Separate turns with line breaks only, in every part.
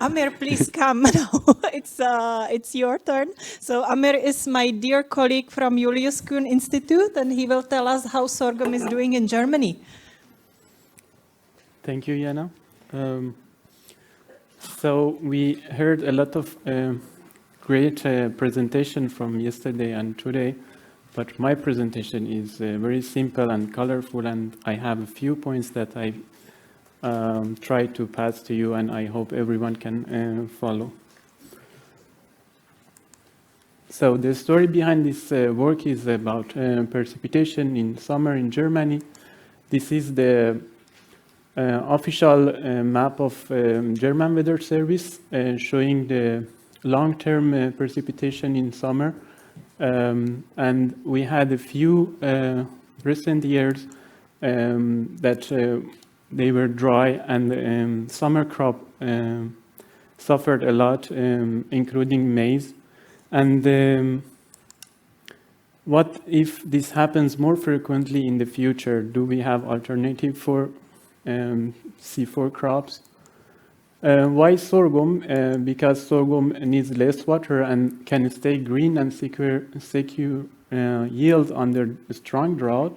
Amir, please come now. It's your turn. So Amir is my dear colleague from Julius Kühn Institute, and he will tell us how sorghum is doing in Germany.
Thank you, Jana. So we heard a lot of great presentation from yesterday and today, but my presentation is very simple and colorful, and I have a few points that I try to pass to you, and I hope everyone can follow. So the story behind this work is about precipitation in summer in Germany. This is the official map of German Weather Service showing the long-term precipitation in summer. And we had a few recent years that they were dry, and summer crop suffered a lot, including maize. And what if this happens more frequently in the future? Do we have alternative for C4 crops? Why sorghum? Because sorghum needs less water and can stay green and secure yield under a strong drought.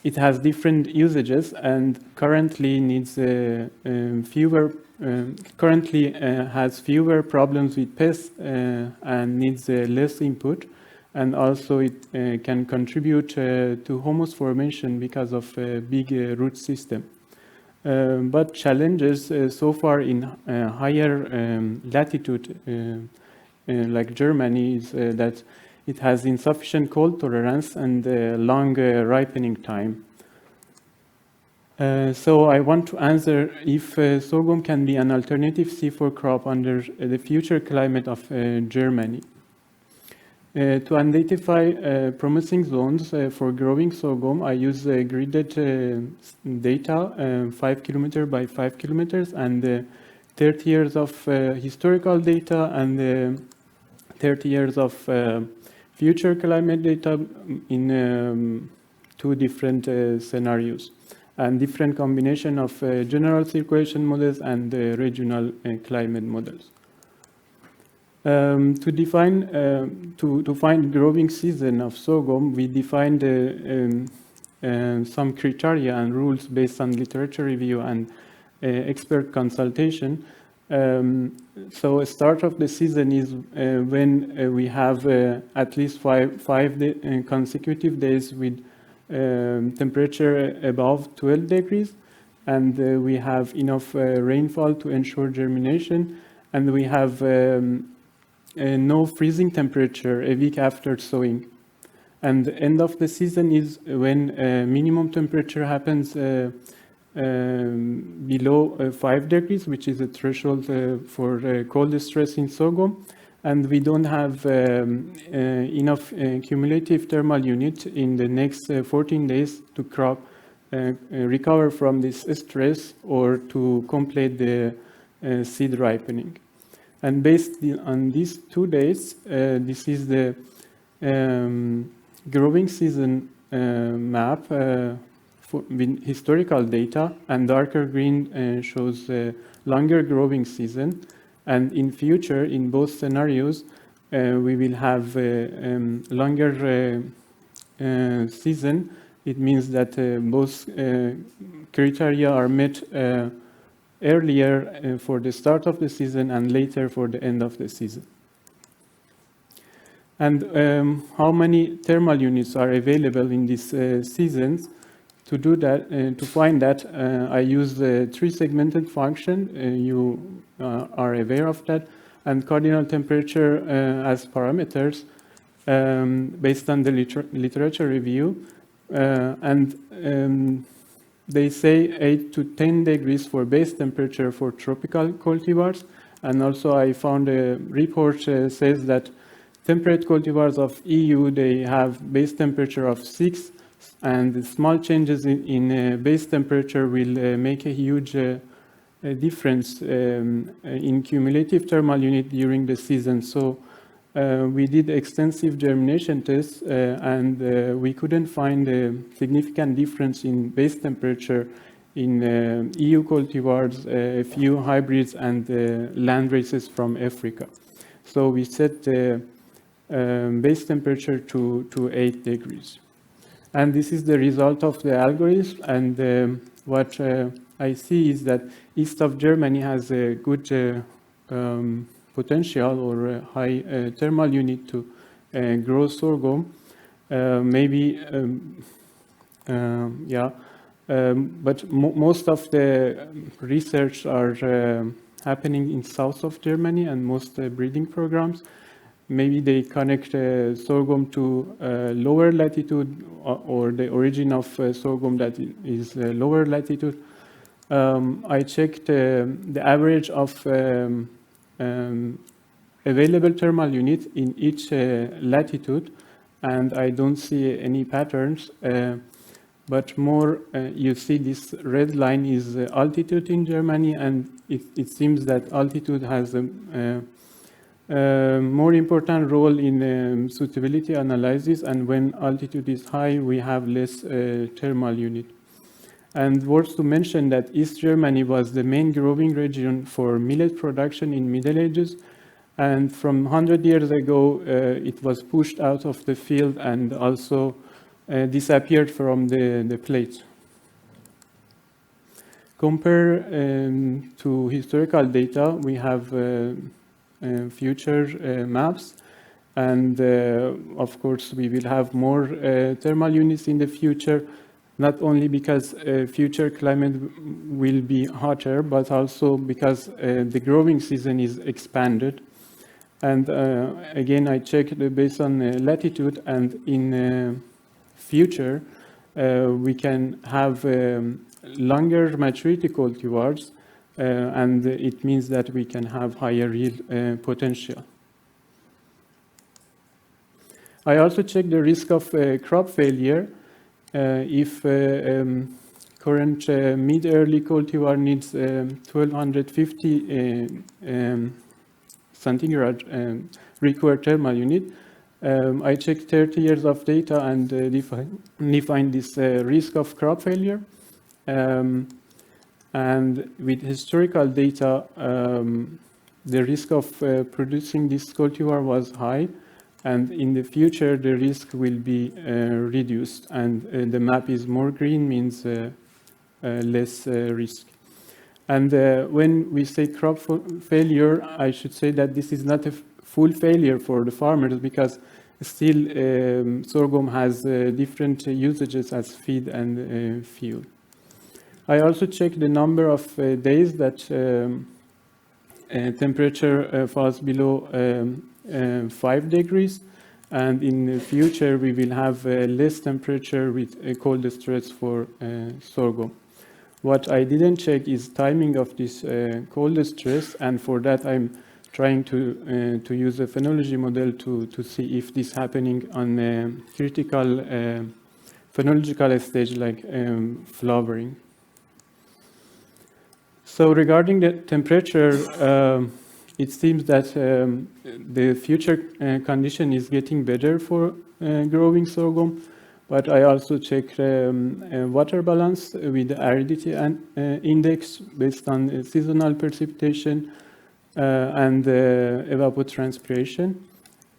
It has different usages and currently needs has fewer problems with pests and needs less input. And also it can contribute to humus formation because of a big root system. But challenges so far in higher latitude, like Germany, is that it has insufficient cold tolerance and long ripening time. So I want to answer if sorghum can be an alternative C4 crop under the future climate of Germany. To identify promising zones for growing sorghum, I use gridded data, 5 kilometers by 5 kilometers, and 30 years of historical data and 30 years of future climate data in 2 different scenarios, and different combination of general circulation models and regional climate models. To define, to find growing season of sorghum, we defined some criteria and rules based on literature review and expert consultation. So a start of the season is when we have at least five consecutive days with temperature above 12 degrees, and we have enough rainfall to ensure germination, and we have no freezing temperature a week after sowing. And the end of the season is when minimum temperature happens below 5 degrees, which is a threshold for cold stress in sorghum. And we don't have enough cumulative thermal unit in the next 14 days to crop recover from this stress or to complete the seed ripening. And based on these 2 days, this is the growing season map with historical data, and darker green shows longer growing season. And in future, in both scenarios, we will have longer season. It means that both criteria are met earlier for the start of the season and later for the end of the season. And how many thermal units are available in these seasons? To do that, to find that, I use the 3-segmented function. You are aware of that, and cardinal temperature as parameters based on the literature review. They say 8 to 10 degrees for base temperature for tropical cultivars. And also I found a report says that temperate cultivars of EU, they have base temperature of 6, and small changes in base temperature will make a huge difference in cumulative thermal unit during the season. So we did extensive germination tests and we couldn't find a significant difference in base temperature in EU cultivars, a few hybrids, and land races from Africa. So we set the base temperature to 8 degrees. And this is the result of the algorithm. And what I see is that east of Germany has a good potential or a high thermal unit to grow sorghum. Maybe, but most of the research are happening in south of Germany, and most breeding programs. Maybe they connect sorghum to lower latitude, or the origin of sorghum that is lower latitude. I checked the average of available thermal units in each latitude, and I don't see any patterns. But more, you see this red line is altitude in Germany, and it seems that altitude has a more important role in suitability analysis, and when altitude is high, we have less thermal unit. And worth to mention that East Germany was the main growing region for millet production in Middle Ages, and from 100 years ago, it was pushed out of the field and also disappeared from the plate. Compare to historical data, we have future maps, and of course we will have more thermal units in the future, not only because future climate will be hotter, but also because the growing season is expanded. And again, I checked based on latitude, and in future we can have longer maturity cultivars, and it means that we can have higher yield potential. I also checked the risk of crop failure. If current mid-early cultivar needs 1250 centigrade required thermal unit, I checked 30 years of data and defined this risk of crop failure. And with historical data, the risk of producing this cultivar was high, and in the future the risk will be reduced, and the map is more green, means less risk. And when we say crop failure, I should say that this is not a full failure for the farmers, because still sorghum has different usages as feed and fuel. I also checked the number of days that temperature falls below 5 degrees, and in the future we will have less temperature with a cold stress for sorghum. What I didn't check is timing of this cold stress, and for that I'm trying to use a phenology model to see if this happening on a critical phenological stage like flowering. So regarding the temperature, it seems that the future condition is getting better for growing sorghum, but I also checked water balance with the aridity index based on seasonal precipitation and evapotranspiration.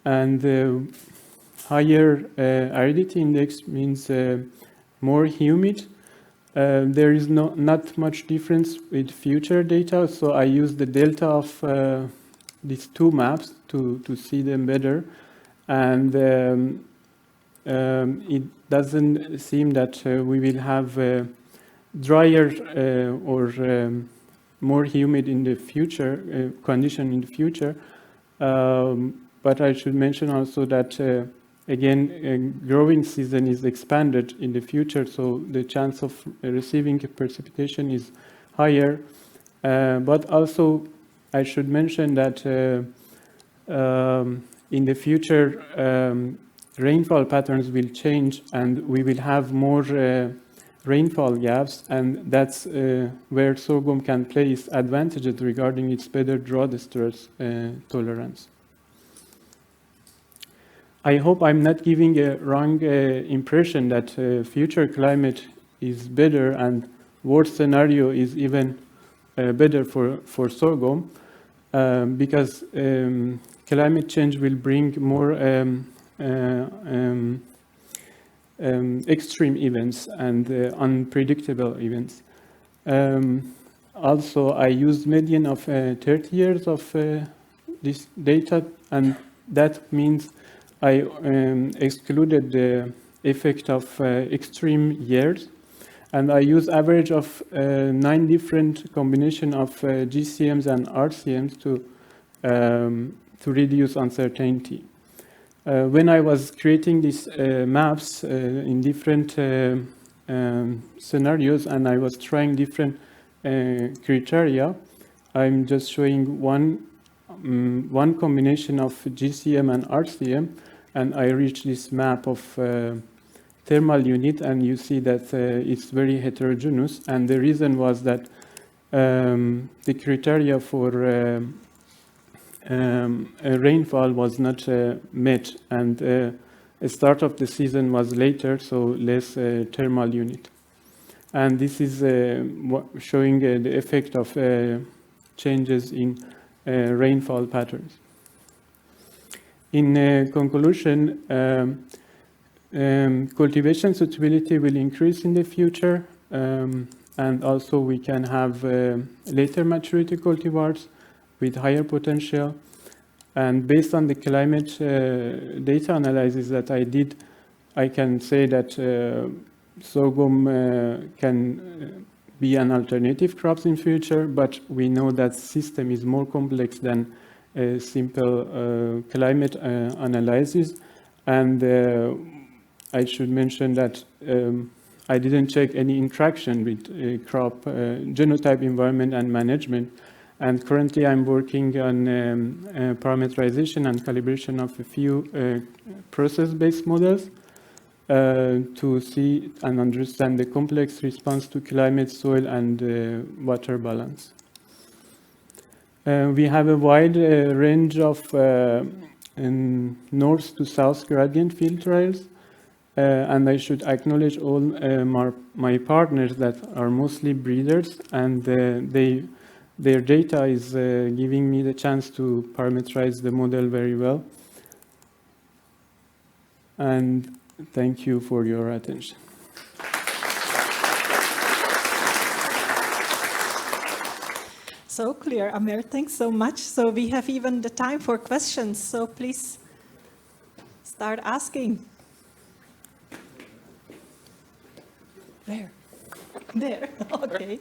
And higher aridity index means more humid. There is not much difference with future data, so I use the delta of these two maps to see them better. And it doesn't seem that we will have drier or more humid in the future, condition in the future. But I should mention also that again, growing season is expanded in the future, so the chance of receiving precipitation is higher. But also, I should mention that in the future, rainfall patterns will change, and we will have more rainfall gaps, and that's where sorghum can place advantages regarding its better drought stress tolerance. I hope I'm not giving a wrong impression that future climate is better, and worst scenario is even better for sorghum, because climate change will bring more extreme events and unpredictable events. Also, I used median of 30 years of this data, and that means I excluded the effect of extreme years, and I use average of 9 different combination of GCMs and RCMs to reduce uncertainty. When I was creating these maps in different scenarios, and I was trying different criteria, I'm just showing one combination of GCM and RCM, and I reached this map of thermal unit, and you see that it's very heterogeneous, and the reason was that the criteria for rainfall was not met, and the start of the season was later, so less thermal unit. And this is showing the effect of changes in rainfall patterns. In conclusion, cultivation suitability will increase in the future, and also we can have later maturity cultivars with higher potential. And based on the climate data analysis that I did, I can say that sorghum can be an alternative crops in future, but we know that system is more complex than a simple climate analysis. And I should mention that I didn't check any interaction with crop genotype, environment, and management. And currently I'm working on parameterization and calibration of a few process-based models to see and understand the complex response to climate, soil, and water balance. We have a wide range of north to south gradient field trials, and I should acknowledge all my partners that are mostly breeders, and their data is giving me the chance to parameterize the model very well. And thank you for your attention.
So clear, Amir. Thanks so much. So we have even the time for questions. So please start asking. Where? There. Okay.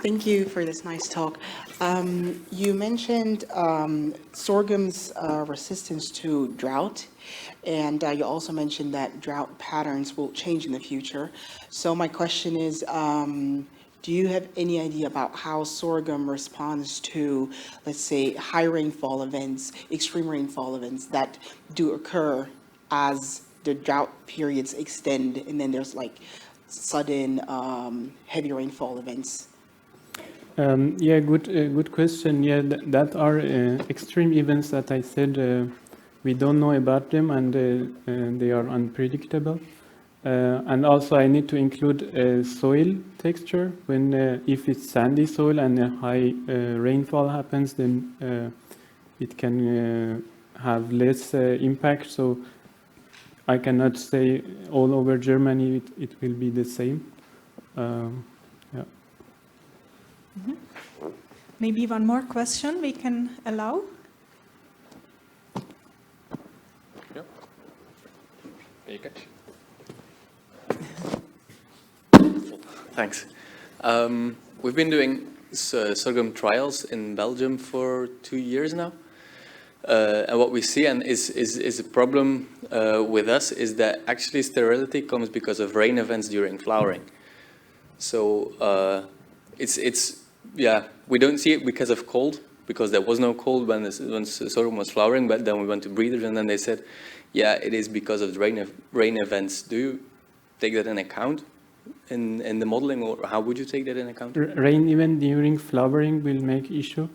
Thank you for this nice talk. You mentioned sorghum's resistance to drought, and you also mentioned that drought patterns will change in the future. So my question is, do you have any idea about how sorghum responds to, let's say, high rainfall events, extreme rainfall events that do occur as the drought periods extend, and then there's like sudden heavy rainfall events?
Yeah, good question. Yeah, that are extreme events that I said we don't know about them, and they are unpredictable. And also I need to include soil texture. When if it's sandy soil and a high rainfall happens, then it can have less impact. So I cannot say all over Germany it will be the same. Yeah.
Mm-hmm. Maybe one more question we can allow.
Yeah. Feike. Thanks. We've been doing sorghum trials in Belgium for 2 years now. And what we see, and is a problem with us, is that actually sterility comes because of rain events during flowering. So yeah, we don't see it because of cold, because there was no cold when sorghum was flowering, but then we went to breeders and then they said, yeah, it is because of the rain events. Do you take that in account in the modeling, or how would you take that in account?
Rain event during flowering will make issue?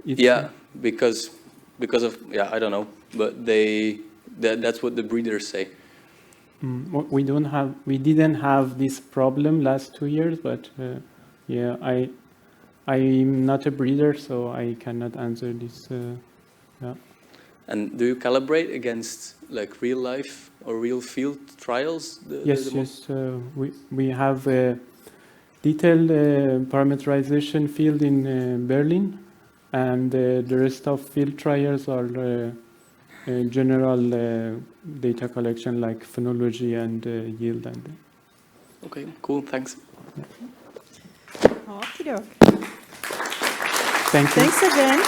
Yeah, because of, yeah, I don't know, but they That's what the breeders say.
We didn't have this problem last 2 years, but yeah, I'm not a breeder, so I cannot answer this. Yeah.
And do you calibrate against like real life or real field trials?
Yes. We have a detailed parameterization field in Berlin, and the rest of field trials are general data collection like phenology and yield.
Okay, cool, thanks.
Okey-doke.
Thank you.
Thanks again.